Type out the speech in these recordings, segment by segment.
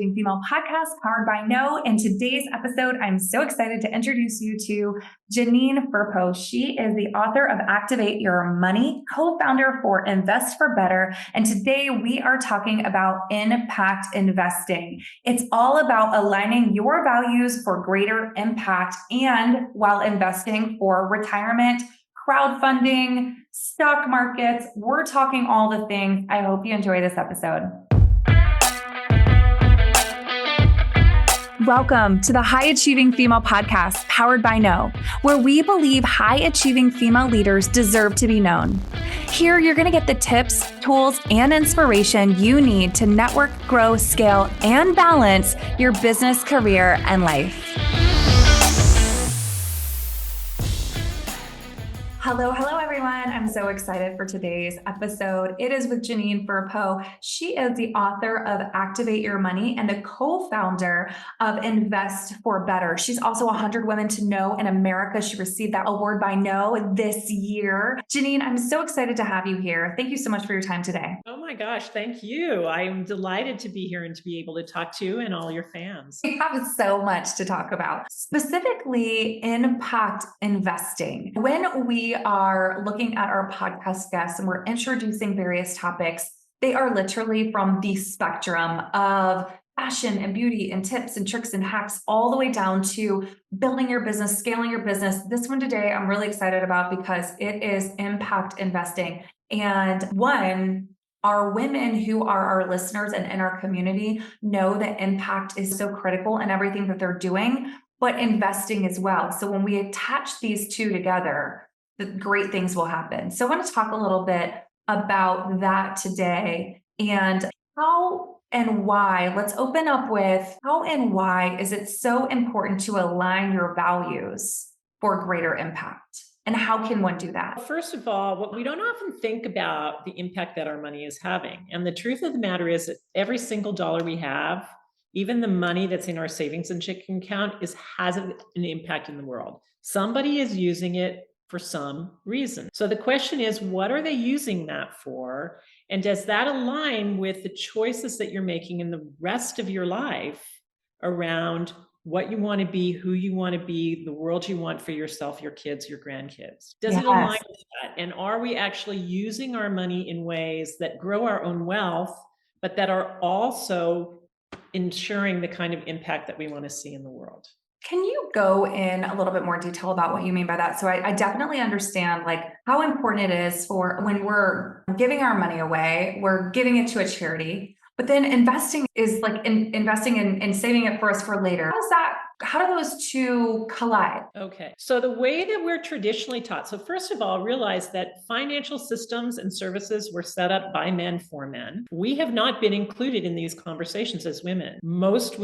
Female podcast powered by No. In today's episode, I'm so excited to introduce you to Janine Firpo. She is the author of Activate Your Money, co-founder for Invest for Better. And today we are talking about impact investing. It's all about aligning your values for greater impact and while investing for retirement, crowdfunding, stock markets. We're talking all the things. I hope you enjoy this episode. Welcome to the High Achieving Female Podcast, powered by No, where we believe high achieving female leaders deserve to be known. Here, you're going to get the tips, tools, and inspiration you need to network, grow, scale, and balance your business, career, and life. Hello, everyone. I'm so excited for today's episode. It is with Janine Firpo. She is the author of Activate Your Money and the co-founder of Invest for Better. She's also 100 Women to Know in America. She received that award by No this year. Janine, I'm so excited to have you here. Thank you so much for your time today. Oh my gosh, thank you. I'm delighted to be here and to be able to talk to you and all your fans. We have so much to talk about, specifically impact investing. When we are looking at our podcast guests and we're introducing various topics, they are literally from the spectrum of fashion and beauty and tips and tricks and hacks, all the way down to building your business, scaling your business. This one today, I'm really excited about because it is impact investing. And one, our women who are our listeners and in our community know that impact is so critical in everything that they're doing, but investing as well. So when we attach these two together, the great things will happen. So I want to talk a little bit about that today and how and why. Let's open up with how and why is it so important to align your values for greater impact? And how can one do that? First of all, we don't often think about the impact that our money is having. And the truth of the matter is that every single dollar we have, even the money that's in our savings and checking account, has an impact in the world. Somebody is using it for some reason. So the question is, what are they using that for? And does that align with the choices that you're making in the rest of your life around what you want to be, who you want to be, the world you want for yourself, your kids, your grandkids? Does it align with that? And are we actually using our money in ways that grow our own wealth, but that are also ensuring the kind of impact that we want to see in the world? Can you go in a little bit more detail about what you mean by that? So I definitely understand like how important it is for when we're giving our money away, we're giving it to a charity, but then investing is like investing in saving it for us for later. How do those two collide? Okay. So the way that we're traditionally taught, so first of all, realize that financial systems and services were set up by men for men. We have not been included in these conversations as women. Most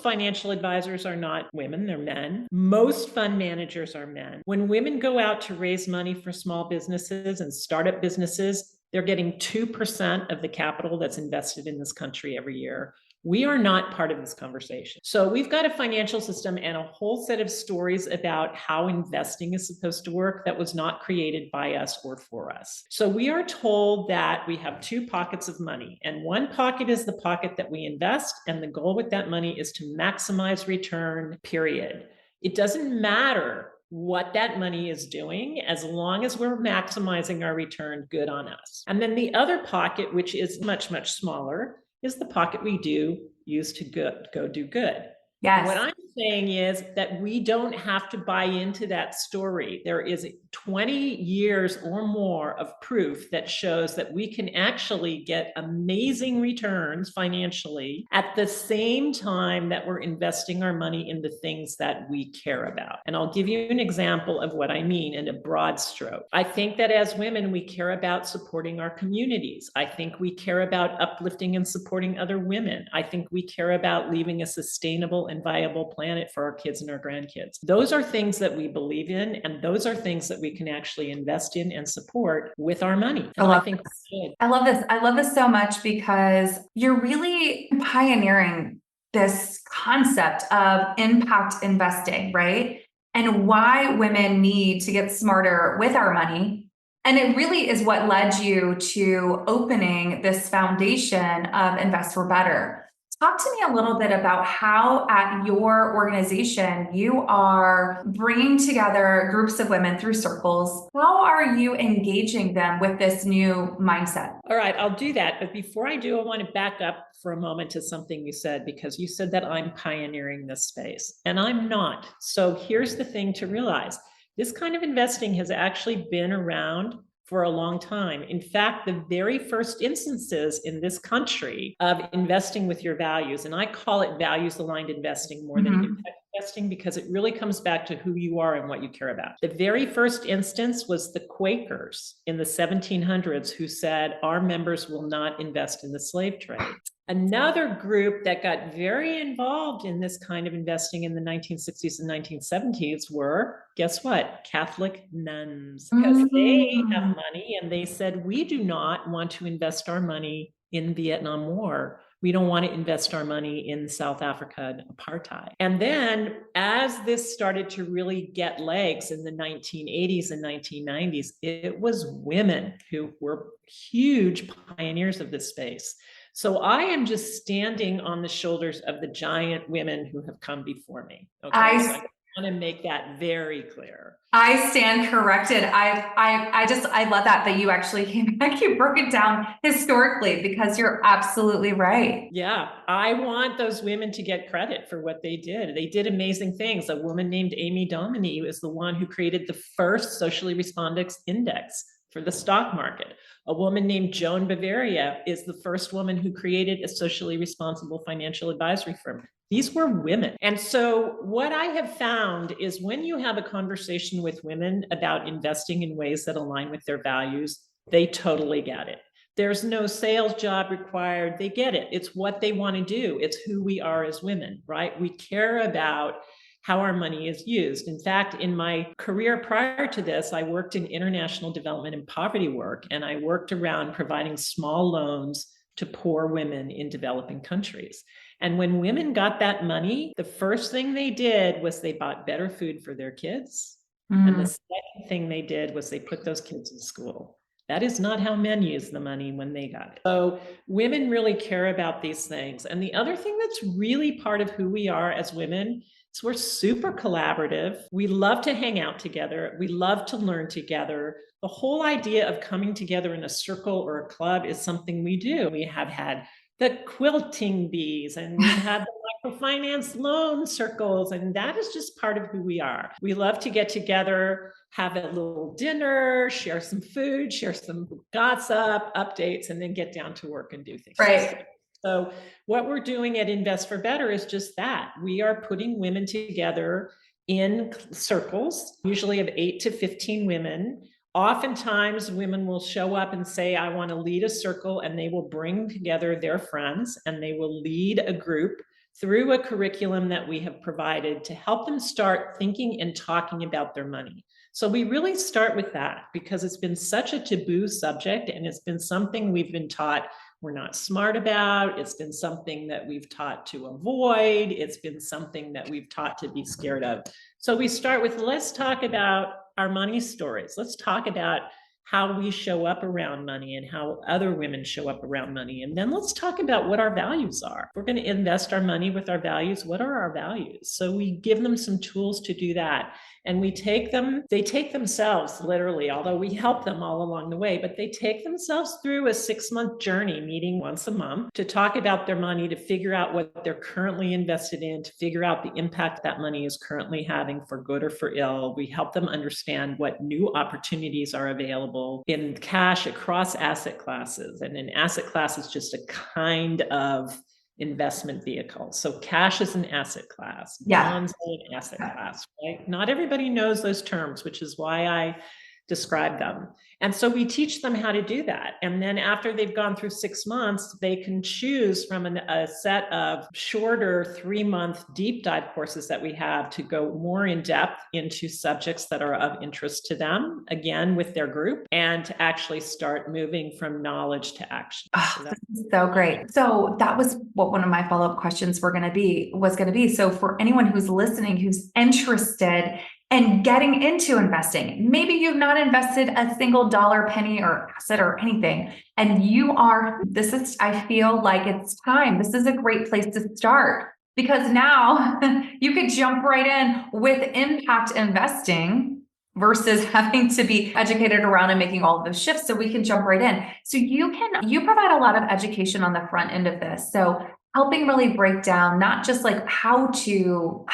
financial advisors are not women, they're men. Most fund managers are men. When women go out to raise money for small businesses and startup businesses, they're getting 2% of the capital that's invested in this country every year. We are not part of this conversation. So we've got a financial system and a whole set of stories about how investing is supposed to work that was not created by us or for us. So we are told that we have two pockets of money, and one pocket is the pocket that we invest, and the goal with that money is to maximize return, period. It doesn't matter what that money is doing, as long as we're maximizing our return, good on us. And then the other pocket, which is much, much smaller, is the pocket we do use to go do good. Yes. What I'm saying is that we don't have to buy into that story. There is 20 years or more of proof that shows that we can actually get amazing returns financially at the same time that we're investing our money in the things that we care about. And I'll give you an example of what I mean in a broad stroke. I think that as women, we care about supporting our communities. I think we care about uplifting and supporting other women. I think we care about leaving a sustainable and viable planet for our kids and our grandkids. Those are things that we believe in, and those are things that we can actually invest in and support with our money. And I think that's good. I love this. I love this so much because you're really pioneering this concept of impact investing, right? And why women need to get smarter with our money. And it really is what led you to opening this foundation of Invest for Better. Talk to me a little bit about how at your organization you are bringing together groups of women through circles. How are you engaging them with this new mindset? All right, I'll do that. But before I do, I want to back up for a moment to something you said, because you said that I'm pioneering this space, and I'm not. So here's the thing to realize. This kind of investing has actually been around for a long time. In fact, the very first instances in this country of investing with your values, and I call it values-aligned investing more than impact investing, because it really comes back to who you are and what you care about. The very first instance was the Quakers in the 1700s who said, our members will not invest in the slave trade. Another group that got very involved in this kind of investing in the 1960s and 1970s were, guess what? Catholic nuns, because they have money and they said, we do not want to invest our money in the Vietnam War. We don't want to invest our money in South Africa apartheid. And then as this started to really get legs in the 1980s and 1990s, it was women who were huge pioneers of this space. So I am just standing on the shoulders of the giant women who have come before me. Okay, I want to make that very clear. I stand corrected. I love that you actually came back, you broke it down historically, because you're absolutely right. Yeah, I want those women to get credit for what they did. They did amazing things. A woman named Amy Dominy was the one who created the first socially responsive index for the stock market. A woman named Joan Bavaria is the first woman who created a socially responsible financial advisory firm. These were women. And so what I have found is when you have a conversation with women about investing in ways that align with their values, they totally get it. There's no sales job required. They get it. It's what they want to do. It's who we are as women, right? We care about how our money is used. In fact, in my career prior to this, I worked in international development and poverty work, and I worked around providing small loans to poor women in developing countries. And when women got that money, the first thing they did was they bought better food for their kids. And the second thing they did was they put those kids in school. That is not how men use the money when they got it. So women really care about these things. And the other thing that's really part of who we are as women is we're super collaborative. We love to hang out together. We love to learn together. The whole idea of coming together in a circle or a club is something we do. We have had the quilting bees, and we have the microfinance loan circles, and that is just part of who we are. We love to get together, have a little dinner, share some food, share some gossip, updates, and then get down to work and do things. Right. So what we're doing at Invest for Better is just that. We are putting women together in circles, usually of 8 to 15 women. Oftentimes, women will show up and say, I want to lead a circle, and they will bring together their friends and they will lead a group through a curriculum that we have provided to help them start thinking and talking about their money. So we really start with that because it's been such a taboo subject, and it's been something we've been taught we're not smart about. It's been something that we've taught to avoid. It's been something that we've taught to be scared of. So we start with, let's talk about our money stories. Let's talk about how we show up around money and how other women show up around money. And then let's talk about what our values are. If we're going to invest our money with our values, what are our values? So we give them some tools to do that. And we take them, they take themselves literally, although we help them all along the way, but they take themselves through a 6-month journey, meeting once a month, to talk about their money, to figure out what they're currently invested in, to figure out the impact that money is currently having for good or for ill. We help them understand what new opportunities are available in cash across asset classes. And an asset class is just a kind of investment vehicle. So cash is an asset class, bonds are an asset class, right? Not everybody knows those terms, which is why I describe them. And so we teach them how to do that. And then after they've gone through 6 months, they can choose from a set of shorter 3-month deep dive courses that we have to go more in depth into subjects that are of interest to them, again, with their group, and to actually start moving from knowledge to action. So great. So that was what one of my follow-up questions was going to be. So for anyone who's listening, who's interested and getting into investing. Maybe you've not invested a single dollar, penny, or asset or anything. And I feel like it's time. This is a great place to start because now you could jump right in with impact investing versus having to be educated around and making all of those shifts. So we can jump right in. So you provide a lot of education on the front end of this. So helping really break down not just like how to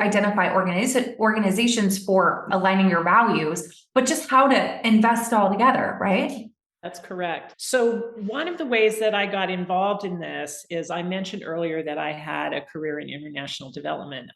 identify organizations for aligning your values, but just how to invest all together, right? That's correct. So one of the ways that I got involved in this is I mentioned earlier that I had a career in international development.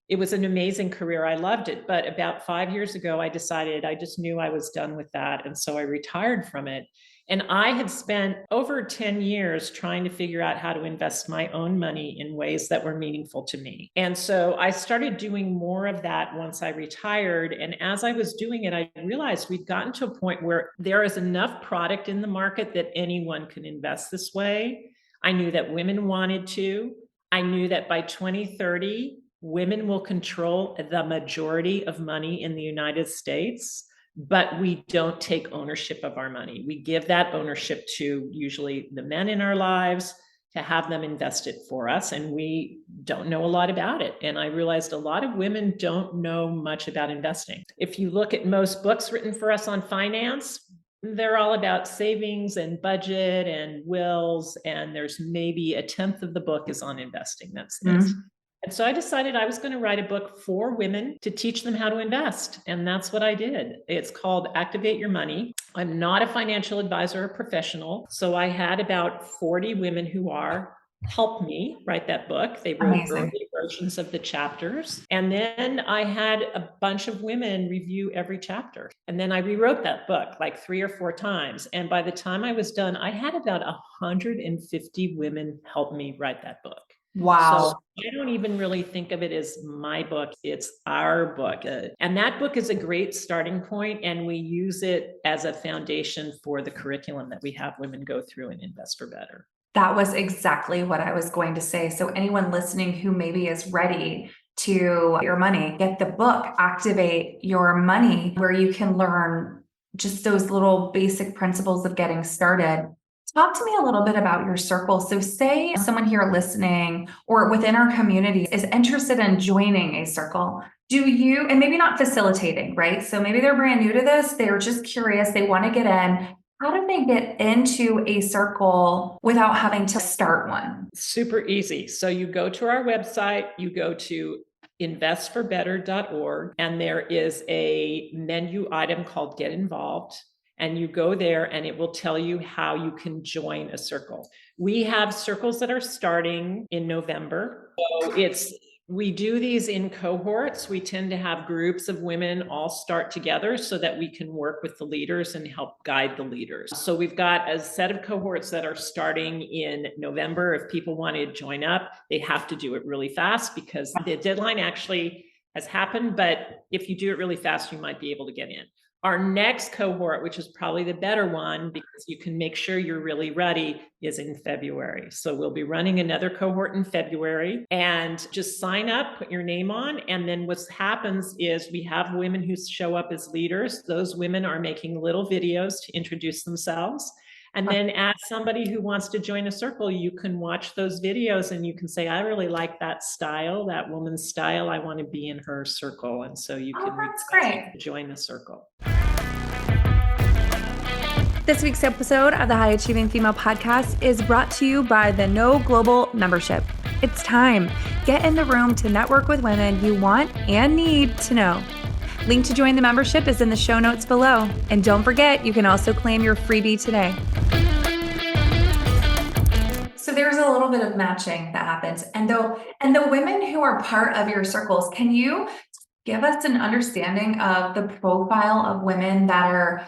It was an amazing career. I loved it. But about 5 years ago, I decided I just knew I was done with that. And so I retired from it. And I had spent over 10 years trying to figure out how to invest my own money in ways that were meaningful to me. And so I started doing more of that once I retired. And as I was doing it, I realized we'd gotten to a point where there is enough product in the market that anyone can invest this way. I knew that women wanted to. I knew that by 2030, women will control the majority of money in the United States. But we don't take ownership of our money. We give that ownership to usually the men in our lives to have them invest it for us. And we don't know a lot about it. And I realized a lot of women don't know much about investing. If you look at most books written for us on finance, they're all about savings and budget and wills. And there's maybe a tenth of the book is on investing. That's this. Mm-hmm. And so I decided I was going to write a book for women to teach them how to invest. And that's what I did. It's called Activate Your Money. I'm not a financial advisor or professional. So I had about 40 women who help me write that book. They wrote early versions of the chapters. And then I had a bunch of women review every chapter. And then I rewrote that book like 3 or 4 times. And by the time I was done, I had about 150 women help me write that book. Wow. So I don't even really think of it as my book. It's our book. And that book is a great starting point, and we use it as a foundation for the curriculum that we have women go through in Invest for Better. That was exactly what I was going to say. So anyone listening who maybe is ready to your money, get the book, Activate Your Money, where you can learn just those little basic principles of getting started. Talk to me a little bit about your circle. So say someone here listening or within our community is interested in joining a circle. And maybe not facilitating, right? So maybe they're brand new to this. They're just curious. They want to get in. How do they get into a circle without having to start one? Super easy. So you go to our website, you go to investforbetter.org, and there is a menu item called Get Involved. And you go there and it will tell you how you can join a circle. We have circles that are starting in November. So we do these in cohorts. We tend to have groups of women all start together so that we can work with the leaders and help guide the leaders. So we've got a set of cohorts that are starting in November. If people want to join up, they have to do it really fast because the deadline actually has happened. But if you do it really fast, you might be able to get in. Our next cohort, which is probably the better one because you can make sure you're really ready, is in February. So we'll be running another cohort in February, and just sign up, put your name on. And then what happens is we have women who show up as leaders. Those women are making little videos to introduce themselves. And then as somebody who wants to join a circle, you can watch those videos and you can say, I really like that style, that woman's style. I want to be in her circle. And so you can join the circle. This week's episode of the High Achieving Female Podcast is brought to you by the No Global Membership. It's time. Get in the room to network with women you want and need to know. Link to join the membership is in the show notes below. And don't forget, you can also claim your freebie today. So there's a little bit of matching that happens. And the women who are part of your circles, can you give us an understanding of the profile of women that are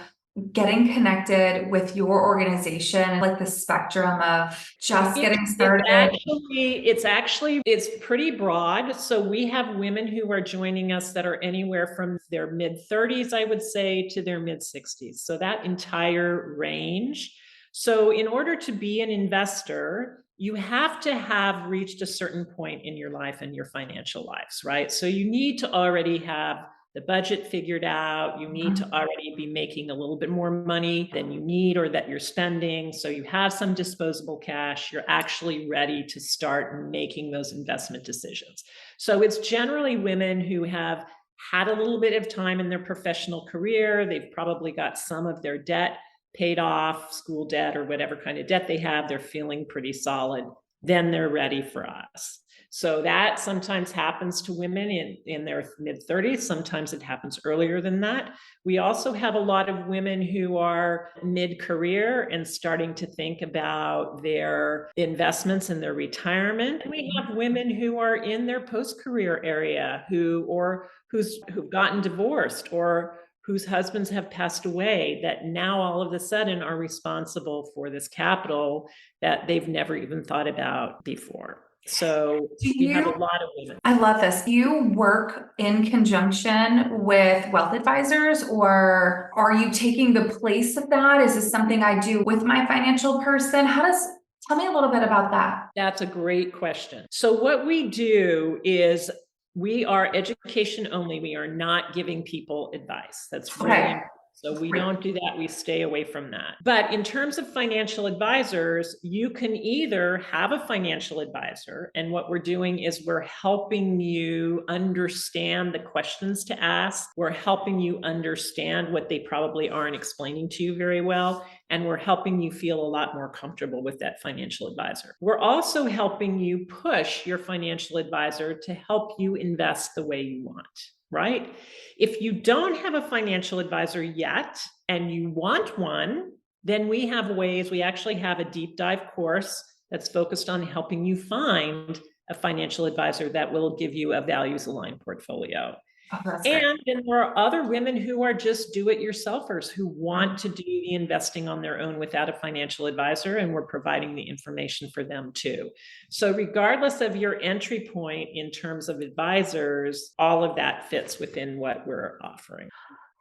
getting connected with your organization, like the spectrum of just getting started? It's pretty broad. So we have women who are joining us that are anywhere from their mid-30s, I would say, to their mid-60s. So that entire range. So in order to be an investor, you have to have reached a certain point in your life and your financial lives, right? So you need to already have the budget figured out. You need to already be making a little bit more money than you need or that you're spending. So you have some disposable cash. You're actually ready to start making those investment decisions. So it's generally women who have had a little bit of time in their professional career. They've probably got some of their debt paid off, school debt or whatever kind of debt they have. They're feeling pretty solid. Then they're ready for us. So that sometimes happens to women in their mid-30s. Sometimes it happens earlier than that. We also have a lot of women who are mid-career and starting to think about their investments and their retirement. And we have women who are in their post-career area who've gotten divorced or whose husbands have passed away, that now all of a sudden are responsible for this capital that they've never even thought about before. So you have a lot of women. I love this. Do you work in conjunction with wealth advisors, or are you taking the place of that? Is this something I do with my financial person? Tell me a little bit about that. That's a great question. So what we do is we are education only. We are not giving people advice. That's really important. So we don't do that. We stay away from that. But in terms of financial advisors, you can either have a financial advisor, and what we're doing is we're helping you understand the questions to ask. We're helping you understand what they probably aren't explaining to you very well. And we're helping you feel a lot more comfortable with that financial advisor. We're also helping you push your financial advisor to help you invest the way you want. Right? If you don't have a financial advisor yet and you want one, then we have ways. We actually have a deep dive course that's focused on helping you find a financial advisor that will give you a values aligned portfolio. And then there are other women who are just do-it-yourselfers who want to do the investing on their own without a financial advisor, and we're providing the information for them too. So regardless of your entry point in terms of advisors, all of that fits within what we're offering.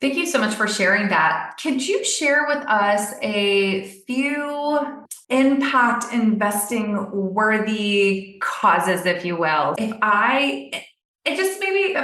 Thank you so much for sharing that. Could you share with us a few impact investing worthy causes, if you will? If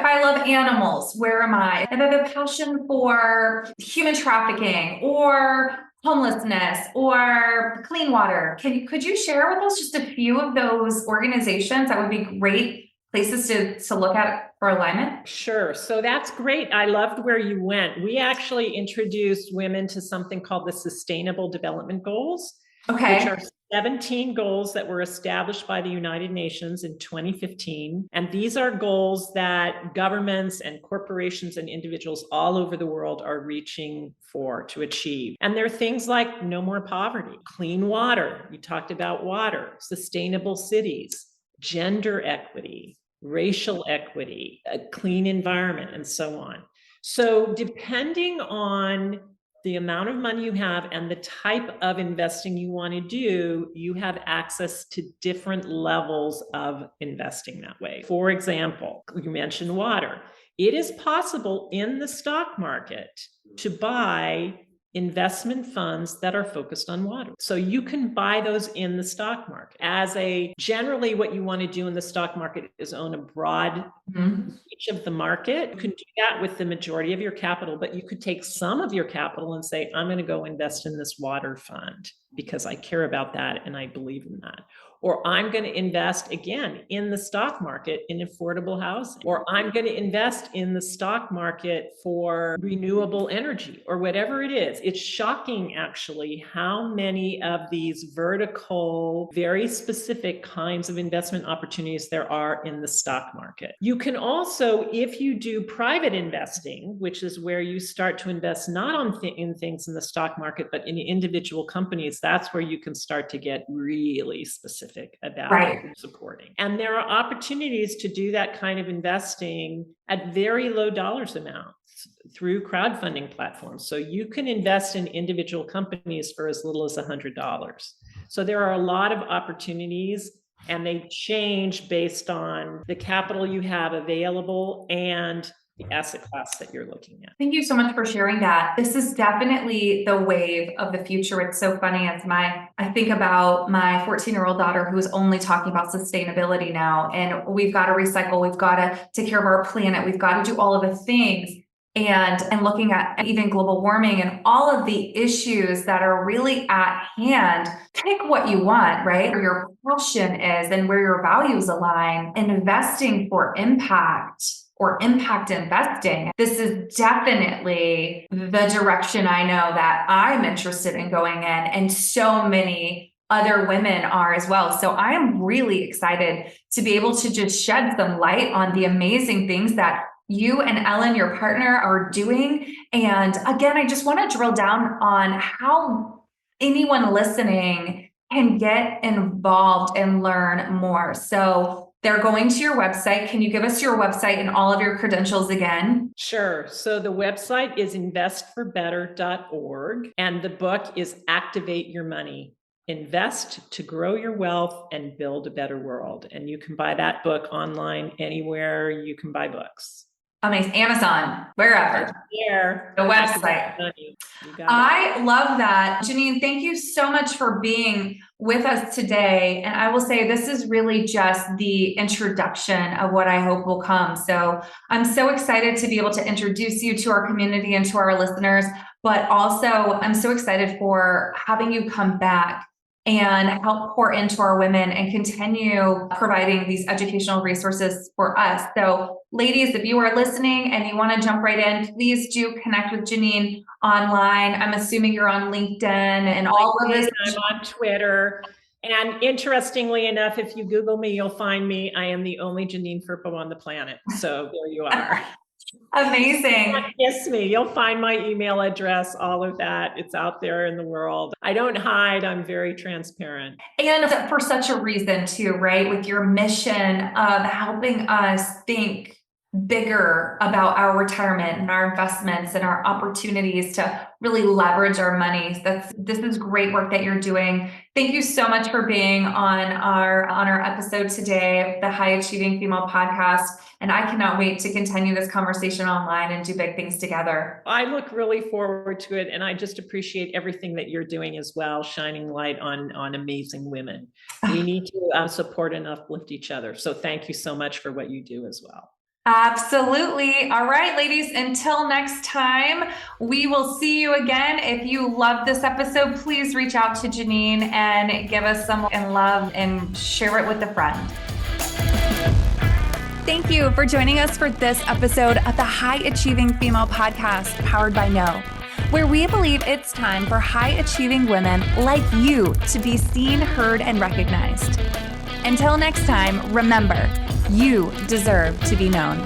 I love animals, where am I? If I have a passion for human trafficking or homelessness or clean water, could you share with us just a few of those organizations that would be great places to look at for alignment? Sure. So that's great. I loved where you went. We actually introduced women to something called the Sustainable Development Goals, which are 17 goals that were established by the United Nations in 2015. And these are goals that governments and corporations and individuals all over the world are reaching for to achieve. And they're things like no more poverty, clean water. You talked about water, sustainable cities, gender equity, racial equity, a clean environment, and so on. So depending on the amount of money you have and the type of investing you want to do, you have access to different levels of investing that way. For example, you mentioned water. It is possible in the stock market to buy investment funds that are focused on water. So you can buy those in the stock market. Generally what you want to do in the stock market is own a broad reach of the market. You can do that with the majority of your capital, but you could take some of your capital and say, I'm going to go invest in this water fund because I care about that and I believe in that. Or I'm going to invest again in the stock market in affordable housing, or I'm going to invest in the stock market for renewable energy, or whatever it is. It's shocking, actually, how many of these vertical, very specific kinds of investment opportunities there are in the stock market. You can also, if you do private investing, which is where you start to invest not in things in the stock market, but in individual companies, that's where you can start to get really specific about supporting. And there are opportunities to do that kind of investing at very low dollars amounts through crowdfunding platforms. So you can invest in individual companies for as little as $100. So there are a lot of opportunities, and they change based on the capital you have available and the asset class that you're looking at. Thank you so much for sharing that. This is definitely the wave of the future. It's so funny, as my I think about my 14-year-old daughter who is only talking about sustainability now, and we've got to recycle, we've got to take care of our planet, we've got to do all of the things. And looking at even global warming and all of the issues that are really at hand, pick what you want, right? Where your passion is and where your values align. Investing for impact or impact investing. This is definitely the direction I know that I'm interested in going in, and so many other women are as well. So I am really excited to be able to just shed some light on the amazing things that you and Ellen, your partner, are doing. And again, I just want to drill down on how anyone listening can get involved and learn more. So they're going to your website. Can you give us your website and all of your credentials again? Sure. So the website is investforbetter.org, and the book is Activate Your Money. Invest to grow your wealth and build a better world. And you can buy that book online anywhere you can buy books. Amazing. Amazon, wherever. There. The website. I love that. Janine, thank you so much for being with us today. And I will say this is really just the introduction of what I hope will come. So I'm so excited to be able to introduce you to our community and to our listeners, but also I'm so excited for having you come back and help pour into our women and continue providing these educational resources for us. So ladies, if you are listening and you want to jump right in, please do connect with Janine online. I'm assuming you're on LinkedIn and all of this. I'm on Twitter. And interestingly enough, if you Google me, you'll find me. I am the only Janine Firpo on the planet. So there you are. Amazing. Don't miss me. You'll find my email address, all of that. It's out there in the world. I don't hide. I'm very transparent. And for such a reason too, right? With your mission of helping us think bigger about our retirement and our investments and our opportunities to really leverage our money. This is great work that you're doing. Thank you so much for being on our episode today, the High Achieving Female Podcast. And I cannot wait to continue this conversation online and do big things together. I look really forward to it. And I just appreciate everything that you're doing as well, shining light on amazing women. We need to support and uplift each other. So thank you so much for what you do as well. Absolutely. All right, ladies, until next time, we will see you again. If you love this episode, please reach out to Janine and give us some love and share it with a friend. Thank you for joining us for this episode of the High Achieving Female Podcast, powered by No, where we believe it's time for high achieving women like you to be seen, heard, and recognized. Until next time, remember, you deserve to be known.